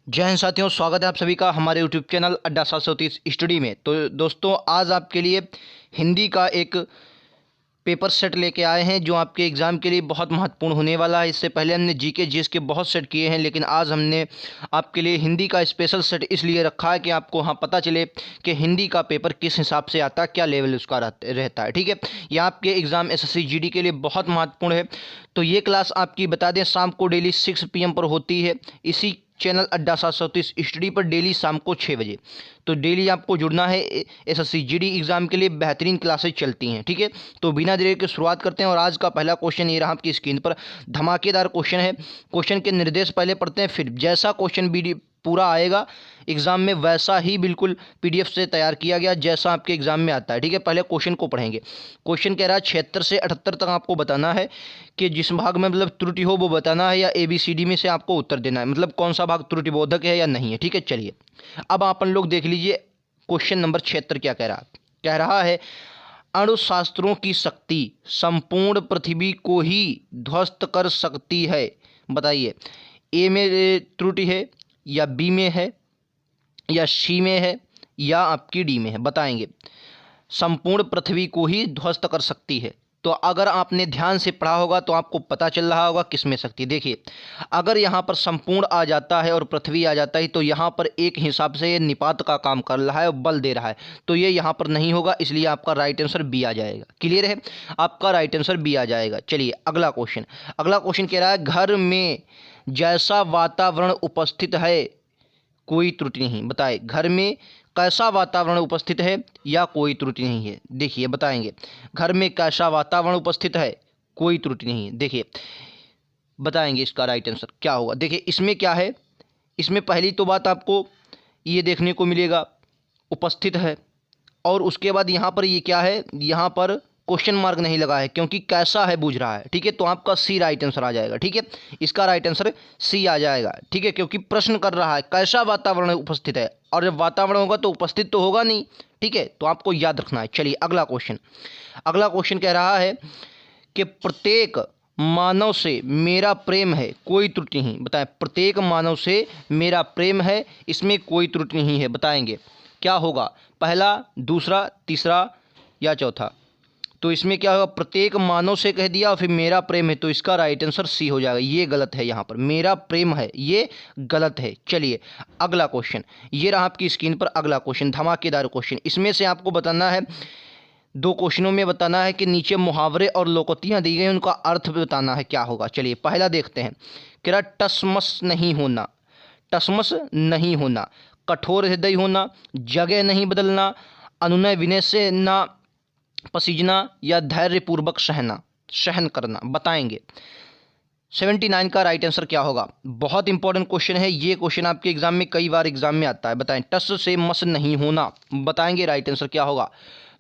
जय हिंद साथियों, स्वागत है आप सभी का हमारे यूट्यूब चैनल अड्डा 730 स्टडी में। तो दोस्तों, आज आपके लिए हिंदी का एक पेपर सेट लेके आए हैं जो आपके एग्ज़ाम के लिए बहुत महत्वपूर्ण होने वाला है। इससे पहले हमने जीके जीएस के बहुत सेट किए हैं, लेकिन आज हमने आपके लिए हिंदी का स्पेशल सेट इसलिए रखा है कि आपको हाँ पता चले कि हिंदी का पेपर किस हिसाब से आता है, क्या लेवल उसका रहता है। ठीक है, यह आपके एग्ज़ाम एसएससी जीडी के लिए बहुत महत्वपूर्ण है। तो ये क्लास आपकी बता दें शाम को डेली 6 PM पर होती है, इसी चैनल अड्डा 730 स्टडी पर डेली शाम को 6 बजे। तो डेली आपको जुड़ना है। एसएससी जीडी एग्ज़ाम के लिए बेहतरीन क्लासेज चलती हैं। ठीक है, तो बिना देरी के शुरुआत करते हैं। और आज का पहला क्वेश्चन ये रहा आपकी स्क्रीन पर, धमाकेदार क्वेश्चन है। क्वेश्चन के निर्देश पहले पढ़ते हैं, फिर जैसा क्वेश्चन पूरा आएगा एग्ज़ाम में वैसा ही बिल्कुल पीडीएफ से तैयार किया गया जैसा आपके एग्ज़ाम में आता है। ठीक है, पहले क्वेश्चन को पढ़ेंगे। क्वेश्चन कह रहा है 76 से 78 तक आपको बताना है कि जिस भाग में मतलब त्रुटि हो वो बताना है, या ABCD में से आपको उत्तर देना है, मतलब कौन सा भाग त्रुटिबोधक है या नहीं है। ठीक है, चलिए अब अपन लोग देख लीजिए क्वेश्चन नंबर 76 क्या कह रहा है। कह रहा है अणुशास्त्रों की शक्ति संपूर्ण पृथ्वी को ही ध्वस्त कर सकती है। बताइए, ए में त्रुटि है, या बी में है, या सी में है, या आपकी डी में है। बताएंगे। संपूर्ण पृथ्वी को ही ध्वस्त कर सकती है। तो अगर आपने ध्यान से पढ़ा होगा तो आपको पता चल रहा होगा किसमें शक्ति। देखिए, अगर यहाँ पर संपूर्ण आ जाता है और पृथ्वी आ जाता है तो यहाँ पर एक हिसाब से ये निपात का काम कर रहा है और बल दे रहा है, तो ये यहाँ पर नहीं होगा, इसलिए आपका राइट आंसर बी आ जाएगा। क्लियर है, आपका राइट आंसर बी आ जाएगा। चलिए अगला क्वेश्चन। अगला क्वेश्चन कह रहा है घर में जैसा वातावरण उपस्थित है कोई त्रुटि नहीं। बताए, घर में कैसा वातावरण उपस्थित है या कोई त्रुटि नहीं है। देखिए बताएंगे, घर में कैसा वातावरण उपस्थित है, कोई त्रुटि नहीं है। देखिए बताएंगे इसका राइट आंसर क्या होगा। देखिए इसमें क्या है, इसमें पहली तो बात आपको ये देखने को मिलेगा उपस्थित है, और उसके बाद यहाँ पर ये क्या है, यहाँ पर क्वेश्चन मार्क नहीं लगा है क्योंकि कैसा है पूछ रहा है। ठीक है, तो आपका सी राइट आंसर आ जाएगा। ठीक है, इसका राइट आंसर सी आ जाएगा। ठीक है, क्योंकि प्रश्न कर रहा है कैसा वातावरण उपस्थित है, और जब वातावरण होगा तो उपस्थित तो होगा नहीं। ठीक है, तो आपको याद रखना है। चलिए अगला क्वेश्चन। अगला क्वेश्चन कह रहा है कि प्रत्येक मानव से मेरा प्रेम है, कोई त्रुटि नहीं। बताएं, प्रत्येक मानव से मेरा प्रेम है, इसमें कोई त्रुटि नहीं है। बताएंगे क्या होगा, पहला, दूसरा, तीसरा या चौथा। तो इसमें क्या होगा, प्रत्येक मानव से कह दिया और फिर मेरा प्रेम है, तो इसका राइट आंसर सी हो जाएगा। ये गलत है, यहाँ पर मेरा प्रेम है ये गलत है। चलिए अगला क्वेश्चन, ये रहा आपकी स्क्रीन पर अगला क्वेश्चन, धमाकेदार क्वेश्चन। इसमें से आपको बताना है, दो क्वेश्चनों में बताना है कि नीचे मुहावरे और लोकोक्तियाँ दी गई उनका अर्थ बताना है क्या होगा। चलिए पहला देखते हैं। कह रहा टसमस नहीं होना, टसमस नहीं होना, कठोर हृदय होना, जगह नहीं बदलना, अनुनय विनय से ना पसीजना, या धैर्यपूर्वक सहन करना। बताएंगे 79 का राइट आंसर क्या होगा। बहुत इंपॉर्टेंट क्वेश्चन है ये, क्वेश्चन आपके एग्जाम में कई बार एग्जाम में आता है। बताएं, टस से मस नहीं होना। बताएंगे राइट आंसर क्या होगा।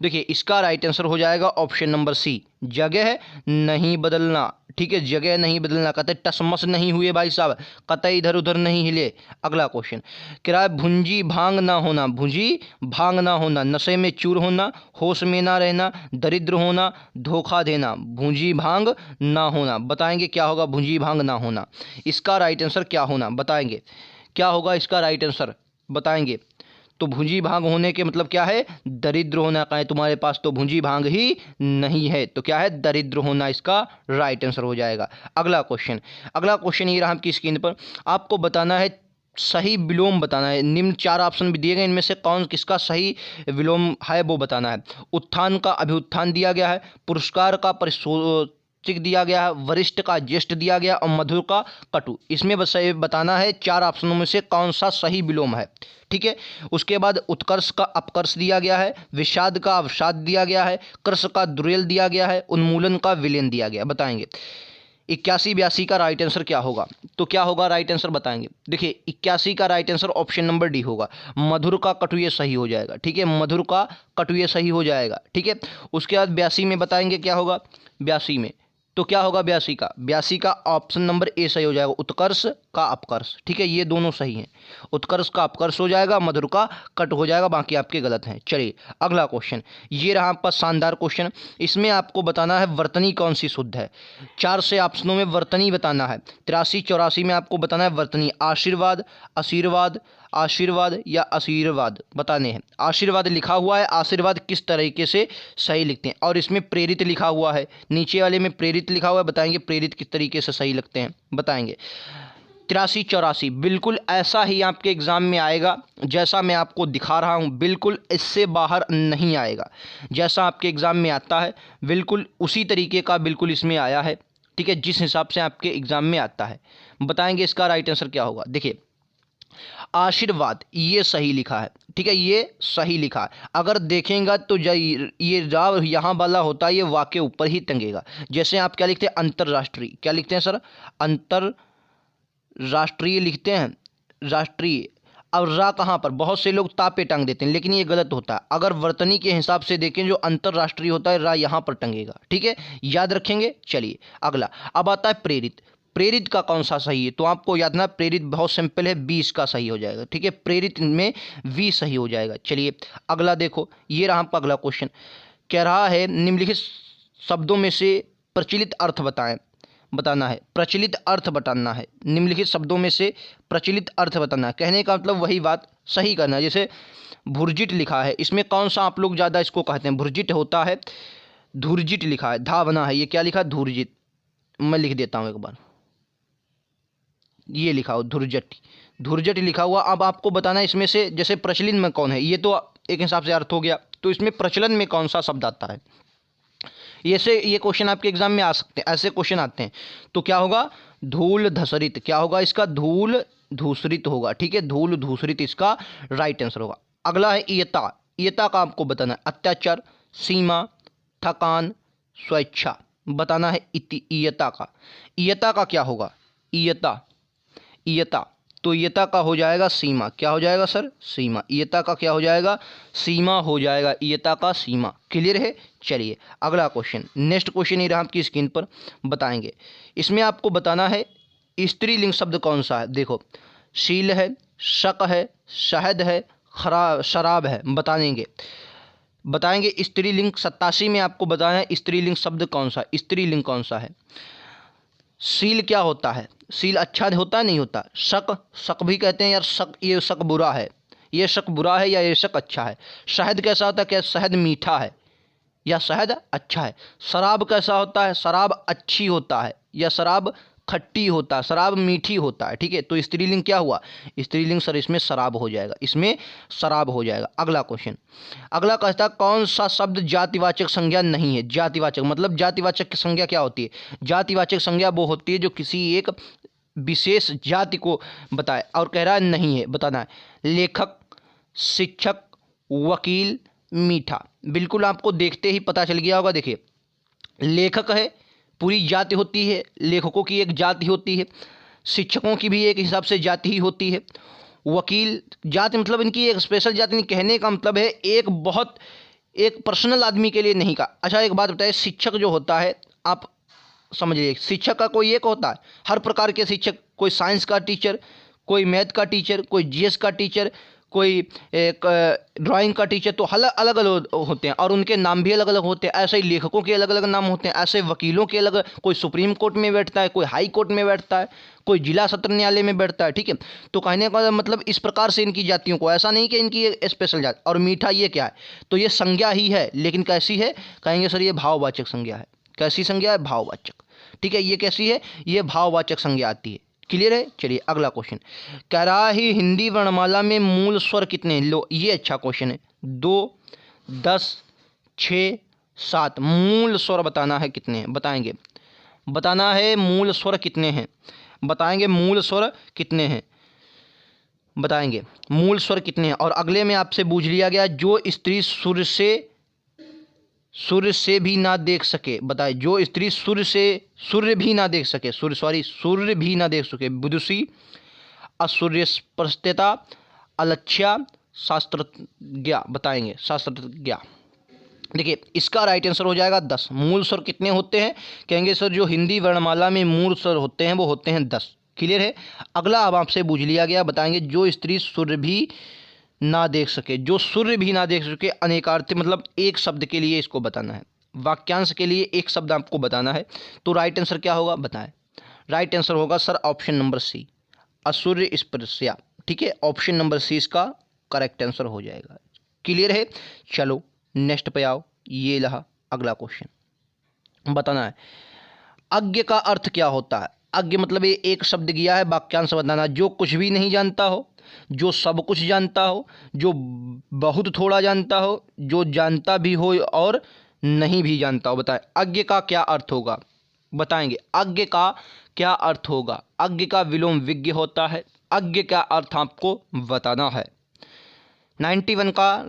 देखिए इसका राइट आंसर हो जाएगा ऑप्शन नंबर सी, जगह नहीं बदलना। ठीक है, जगह नहीं बदलना, कहते टसमस नहीं हुए भाई साहब, कतई इधर उधर नहीं हिले। अगला क्वेश्चन कह रहा है भुंजी भांग ना होना, भुंजी भांग ना होना, नशे में चूर होना, होश में ना रहना, दरिद्र होना, धोखा देना, भुंजी भांग ना होना। बताएंगे क्या होगा भुंजी भांग ना होना, इसका राइट आंसर क्या होना। बताएंगे क्या होगा इसका राइट आंसर। बताएंगे तो भुंजी भांग होने के मतलब क्या है, दरिद्र होना। कहें तुम्हारे पास तो भुंजी भांग ही नहीं है, तो क्या है, दरिद्र होना इसका राइट आंसर हो जाएगा। अगला क्वेश्चन। अगला क्वेश्चन ये रहा आपकी स्क्रीन पर, आपको बताना है सही विलोम बताना है। निम्न 4 ऑप्शन भी दिए गए, इनमें से कौन किसका सही विलोम है वो बताना है। उत्थान का अभ्युत्थान दिया गया है, पुरस्कार का परिशोचित दिया गया है, वरिष्ठ का ज्येष्ठ दिया गया, और मधुर का कटु। इसमें बस ये बताना है 4 ऑप्शनों में से कौन सा सही विलोम है। ठीक है, उसके बाद उत्कर्ष का अपकर्ष दिया गया है, विषाद का अवसाद दिया गया है, कृष का दुर्यल दिया गया है, उन्मूलन का विलेन दिया गया। बताएंगे 81 82 का राइट आंसर क्या होगा। तो क्या होगा राइट आंसर बताएंगे। देखिए 81 का right answer option number D होगा, मधुर का कटुए सही हो जाएगा। ठीक है, मधुर का कटुए सही हो जाएगा। ठीक है, उसके बाद 82 में बताएंगे क्या होगा। 82 में तो क्या होगा 82 का? 82 का ऑप्शन नंबर ए सही हो जाएगा, उत्कर्ष का अपकर्ष। ठीक है, ये दोनों सही हैं। उत्कर्ष का अपकर्ष हो जाएगा, मधुर का कट हो जाएगा, बाकी आपके गलत हैं। चलिए अगला क्वेश्चन, ये रहा आपका शानदार क्वेश्चन। इसमें आपको बताना है वर्तनी कौन सी शुद्ध है। 4 से ऑप्शनों में वर्तनी बताना है। 83 84 में आपको बताना है वर्तनी। आशीर्वाद, आशीर्वाद, आशीर्वाद या आशीर्वाद बताने हैं। आशीर्वाद लिखा हुआ है, आशीर्वाद किस तरीके से सही लिखते हैं। और इसमें प्रेरित लिखा हुआ है, नीचे वाले में प्रेरित लिखा हुआ है, बताएंगे प्रेरित किस तरीके से सही लगते हैं, बताएंगे। 83 84 बिल्कुल ऐसा ही आपके एग्ज़ाम में आएगा जैसा मैं आपको दिखा रहा हूँ, बिल्कुल इससे बाहर नहीं आएगा। जैसा आपके एग्ज़ाम में आता है बिल्कुल उसी तरीके का बिल्कुल इसमें आया है। ठीक है, जिस हिसाब से आपके एग्ज़ाम में आता है। बताएंगे इसका राइट आंसर क्या होगा। देखिए, आशीर्वाद ये सही लिखा है। ठीक है, ये सही लिखा है। अगर देखेंगे तो ये राव यहाँ वाला होता है, ये वाक्य ऊपर ही टंगेगा। जैसे आप क्या लिखते हैं, अंतर्राष्ट्रीय, क्या लिखते हैं सर, अंतर्राष्ट्रीय लिखते हैं, राष्ट्रीय। अब रा कहाँ पर, बहुत से लोग ता पे टांग देते हैं, लेकिन ये गलत होता है। अगर वर्तनी के हिसाब से देखें, जो अंतर्राष्ट्रीय होता है, रा यहाँ पर टंगेगा। ठीक है, याद रखेंगे। चलिए अगला, अब आता है प्रेरित। प्रेरित का कौन सा सही है, तो आपको याद ना, प्रेरित बहुत सिंपल है, 20 का सही हो जाएगा। ठीक है, प्रेरित में 20 सही हो जाएगा। चलिए अगला देखो, ये रहा आपका अगला क्वेश्चन। कह रहा है निम्नलिखित शब्दों में से प्रचलित अर्थ बताएं, बताना है। प्रचलित अर्थ बताना है, निम्नलिखित शब्दों में से प्रचलित अर्थ बताना है। कहने का मतलब वही बात सही करना है। जैसे भुर्जिट लिखा है, इसमें कौन सा आप लोग ज़्यादा इसको कहते हैं, भुर्जिट होता है, धुर्जिट लिखा है, धा बना है, ये क्या लिखा है, धुर्जित। मैं लिख देता हूँ एक बार, ये लिखा हो धुर्जट, धुर्जट लिखा हुआ। अब आपको बताना है इसमें से जैसे प्रचलित में कौन है, ये तो एक हिसाब से अर्थ हो गया, तो इसमें प्रचलन में कौन सा शब्द आता है। ये क्वेश्चन आपके एग्जाम में आ सकते हैं, ऐसे क्वेश्चन आते हैं। तो क्या होगा, धूल धसरित, क्या होगा इसका, धूल धूसरित होगा। ठीक है, धूल धूसरित इसका राइट आंसर होगा। अगला है इयता। इयता का आपको बताना है, अत्याचार, सीमा, थकान, स्वेच्छा, बताना है इयता का। इयता का क्या होगा, इयता, इयता, तो इयता का हो जाएगा सीमा। क्या हो जाएगा सर, सीमा। इयता का क्या हो जाएगा, सीमा हो जाएगा, इयता का सीमा। क्लियर है। चलिए अगला क्वेश्चन, नेक्स्ट क्वेश्चन ये रहा आपकी स्क्रीन पर, बताएंगे। इसमें आपको बताना है स्त्रीलिंग शब्द कौन सा है। देखो, शील है, शक है, शहद है, शराब है, बताएंगे। बताएंगे स्त्रीलिंग 87 में आपको बताना है स्त्रीलिंग शब्द कौन सा, स्त्रीलिंग कौन सा है। शील क्या होता है, शील अच्छा होता है, नहीं होता। शक, शक भी कहते हैं यार, शक, ये शक बुरा है, ये शक बुरा है या ये शक अच्छा है। शहद कैसा होता है, क्या शहद मीठा है या शहद अच्छा है। शराब कैसा होता है, शराब अच्छी होता है या शराब खट्टी होता है, शराब मीठी होता है। ठीक है, तो स्त्रीलिंग क्या हुआ, स्त्रीलिंग सर इसमें शराब हो जाएगा, इसमें शराब हो जाएगा। अगला क्वेश्चन, अगला कहता है कौन सा शब्द जातिवाचक संज्ञा नहीं है। जातिवाचक मतलब जातिवाचक संज्ञा क्या होती है, जातिवाचक संज्ञा वो होती है जो किसी एक विशेष जाति को बताए, और कह रहा है नहीं है, बताना है। लेखक, शिक्षक, वकील, मीठा, बिल्कुल आपको देखते ही पता चल गया होगा। देखिए, लेखक है, पूरी जाति होती है, लेखकों की एक जाति होती है, शिक्षकों की भी एक हिसाब से जाति ही होती है। वकील जाति मतलब इनकी एक स्पेशल जाति नहीं, कहने का मतलब है एक बहुत एक पर्सनल आदमी के लिए नहीं का। अच्छा एक बात बताइए, शिक्षक जो होता है आप समझिए, शिक्षक का कोई एक होता है, हर प्रकार के शिक्षक, कोई साइंस का टीचर, कोई मैथ का टीचर, कोई जीएस का टीचर, कोई एक ड्राइंग का टीचर, तो अलग अलग होते हैं और उनके नाम भी अलग अलग होते हैं। ऐसे ही लेखकों के अलग अलग नाम होते हैं, ऐसे वकीलों के अलग, कोई सुप्रीम कोर्ट में बैठता है, कोई हाई कोर्ट में बैठता है, कोई जिला सत्र न्यायालय में बैठता है। ठीक है, तो कहने का मतलब इस प्रकार से इनकी जातियों को, ऐसा नहीं कि इनकी एक स्पेशल जाति। और मीठा ये क्या है, तो ये संज्ञा ही है, लेकिन कैसी है, कहेंगे सर ये भाववाचक संज्ञा है। कैसी संज्ञा है, भाववाचक। ठीक है, ये कैसी है, ये भाववाचक संज्ञा आती है। क्लियर है। चलिए अगला क्वेश्चन, कह रहा है हिंदी वर्णमाला में मूल स्वर कितने हैं। लो ये अच्छा क्वेश्चन है, 2, 10, 6, 7 मूल स्वर बताना है कितने हैं, बताएंगे। बताना है मूल स्वर कितने हैं, बताएंगे मूल स्वर कितने हैं, बताएंगे मूल स्वर कितने हैं। और अगले में आपसे पूछ लिया गया, जो स्त्री सूर्य से भी ना देख सके, बताए। जो स्त्री सूर्य भी ना देख सके, सूर्य भी ना देख सके, विदुषी, असूर्यस्पृष्टता, अलक्ष्या, शास्त्रज्ञ, बताएंगे शास्त्रज्ञ। देखिए इसका राइट आंसर हो जाएगा 10। मूल स्वर कितने होते हैं? कहेंगे सर जो हिंदी वर्णमाला में मूल स्वर होते हैं वो होते हैं 10। क्लियर है। अगला अब आपसे पूछ लिया गया, बताएंगे जो स्त्री सूर्य भी ना देख सके, जो सूर्य भी ना देख सके अनेकार्थी, मतलब एक शब्द के लिए इसको बताना है, वाक्यांश के लिए एक शब्द आपको बताना है। तो राइट आंसर क्या होगा बताएं? राइट आंसर होगा सर ऑप्शन नंबर सी, असूर्य स्पर्शया। ठीक है, ऑप्शन नंबर सी इसका करेक्ट आंसर हो जाएगा। क्लियर है। चलो नेक्स्ट पे आओ। ये रहा अगला क्वेश्चन, बताना है अज्ञ का अर्थ क्या होता है। अज्ञ मतलब ये एक शब्द गया है, वाक्यांश बताना। जो कुछ भी नहीं जानता हो, जो सब कुछ जानता हो, जो बहुत थोड़ा जानता हो, जो जानता भी हो और नहीं भी जानता हो। बताएं अज्ञ का क्या अर्थ होगा, बताएंगे अज्ञ का क्या अर्थ होगा। अज्ञ का विलोम विज्ञ होता है। अज्ञ का अर्थ आपको बताना है। 91 का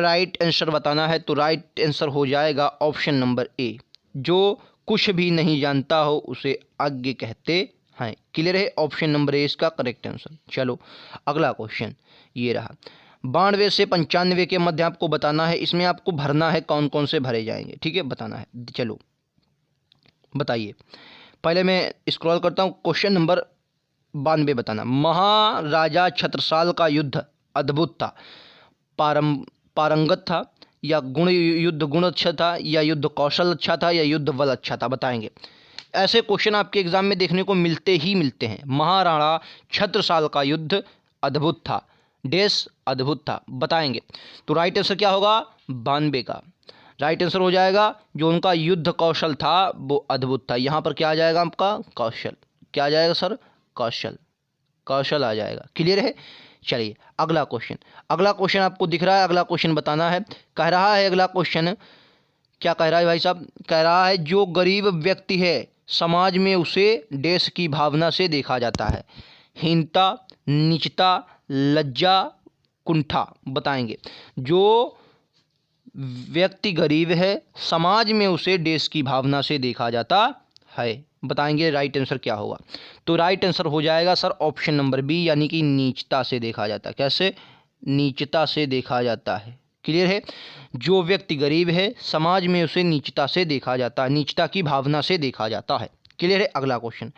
राइट आंसर बताना है। तो राइट आंसर हो जाएगा ऑप्शन नंबर ए, जो कुछ भी नहीं जानता हो उसे अज्ञ कहते हैं। क्लियर है। ऑप्शन नंबर ए इसका करेक्ट आंसर। चलो अगला क्वेश्चन ये रहा, 92 से 95 के मध्य आपको बताना है। इसमें आपको भरना है, कौन कौन से भरे जाएंगे। ठीक है, बताना है। चलो बताइए। पहले मैं स्क्रॉल करता हूँ। क्वेश्चन नंबर 92 बताना, महाराजा छत्रसाल का युद्ध अद्भुत था, पारंगत था, या युद्ध गुण अच्छा था, या युद्ध कौशल अच्छा था, या युद्ध बल अच्छा था। बताएंगे। ऐसे क्वेश्चन आपके एग्जाम में देखने को मिलते हैं। महाराणा छत्रसाल का युद्ध अद्भुत था, देश अद्भुत था। बताएंगे। तो राइट आंसर क्या होगा? 92 का राइट आंसर हो जाएगा जो उनका युद्ध कौशल था वो अद्भुत था। यहाँ पर क्या आ जाएगा आपका? कौशल। क्या आ जाएगा सर? कौशल। कौशल आ जाएगा। क्लियर है। चलिए अगला क्वेश्चन। अगला क्वेश्चन आपको दिख रहा है, अगला क्वेश्चन बताना है। कह रहा है अगला क्वेश्चन, क्या कह रहा है भाई साहब? कह रहा है जो गरीब व्यक्ति है समाज में उसे देश की भावना से देखा जाता है। हीनता, नीचता, लज्जा, कुंठा। बताएंगे। जो व्यक्ति गरीब है समाज में उसे देश की भावना से देखा जाता है। बताएंगे राइट आंसर क्या होगा? तो राइट आंसर हो जाएगा सर ऑप्शन नंबर बी, यानी कि नीचता से देखा जाता है। कैसे? नीचता से देखा जाता है। क्लियर है। जो व्यक्ति गरीब है समाज में उसे नीचता से देखा जाता है, नीचता की भावना से देखा जाता है। क्लियर है। अगला क्वेश्चन,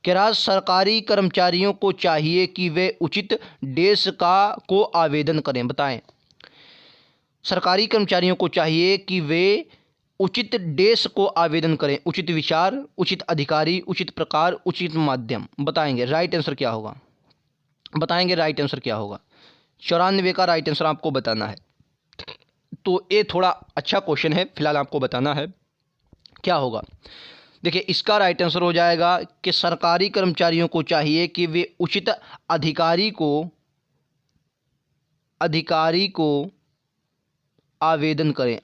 कि राज्य सरकारी कर्मचारियों को चाहिए कि वे उचित देश को आवेदन करें। बताएं। सरकारी कर्मचारियों को चाहिए कि वे उचित देश को आवेदन करें। उचित विचार, उचित अधिकारी, उचित प्रकार, उचित माध्यम। बताएंगे राइट आंसर क्या होगा? बताएंगे राइट आंसर क्या होगा? 94 का राइट आंसर आपको बताना है। तो ये थोड़ा अच्छा क्वेश्चन है, फिलहाल आपको बताना है क्या होगा। देखिए इसका राइट आंसर हो जाएगा कि सरकारी कर्मचारियों को चाहिए कि वे उचित अधिकारी को आवेदन करें।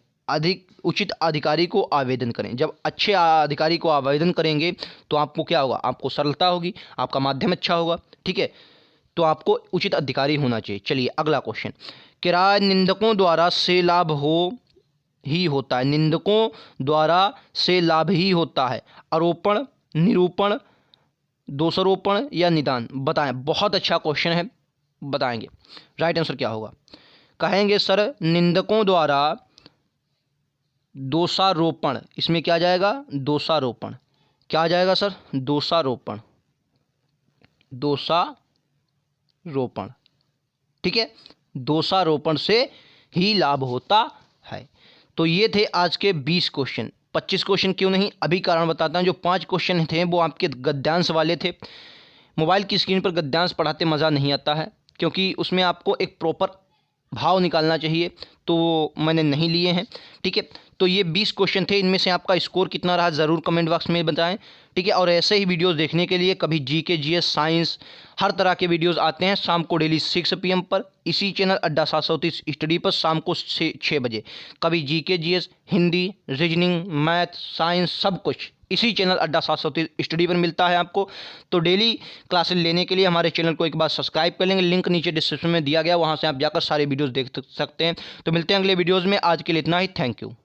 उचित अधिकारी को आवेदन करें। जब अच्छे अधिकारी को आवेदन करेंगे तो आपको क्या होगा? आपको सरलता होगी, आपका माध्यम अच्छा होगा। ठीक है, तो आपको उचित अधिकारी होना चाहिए। चलिए अगला क्वेश्चन, किराया निंदकों द्वारा से लाभ ही होता है। निंदकों द्वारा से लाभ ही होता है। आरोपण, निरूपण, दोषारोपण या निदान। बताएं। बहुत अच्छा क्वेश्चन है, बताएंगे राइट आंसर क्या होगा। कहेंगे सर निंदकों द्वारा दोषारोपण। इसमें क्या आ जाएगा? दोषारोपण। क्या आ जाएगा सर? दोषारोपण। दोषारोपण। ठीक है, दोषारोपण से ही लाभ होता है। तो ये थे आज के 20 क्वेश्चन। 25 क्वेश्चन क्यों नहीं, अभी कारण बताता हूँ। जो 5 क्वेश्चन थे वो आपके गद्यांश वाले थे। मोबाइल की स्क्रीन पर गद्यांश पढ़ाते मज़ा नहीं आता है, क्योंकि उसमें आपको एक प्रॉपर भाव निकालना चाहिए, तो मैंने नहीं लिए हैं। ठीक है, तो ये 20 क्वेश्चन थे। इनमें से आपका स्कोर कितना रहा ज़रूर कमेंट बॉक्स में बताएं। ठीक है, और ऐसे ही वीडियोस देखने के लिए कभी जीके, जीएस, साइंस, हर तरह के वीडियोस आते हैं शाम को डेली 6 PM पर इसी चैनल अड्डा 730 स्टडी पर शाम को 6 बजे। कभी GK, GS, Hindi, reasoning, math, science सब कुछ इसी चैनल अड्डा 730 स्टडी पर मिलता है आपको। तो डेली क्लासेस लेने के लिए हमारे चैनल को एक बार सब्सक्राइब कर लेंगे। लिंक नीचे डिस्क्रिप्शन में दिया गया, वहाँ से आप जाकर सारे वीडियोज़ देख सकते हैं। तो मिलते हैं अगले वीडियोज़ में। आज के लिए इतना ही। Thank you.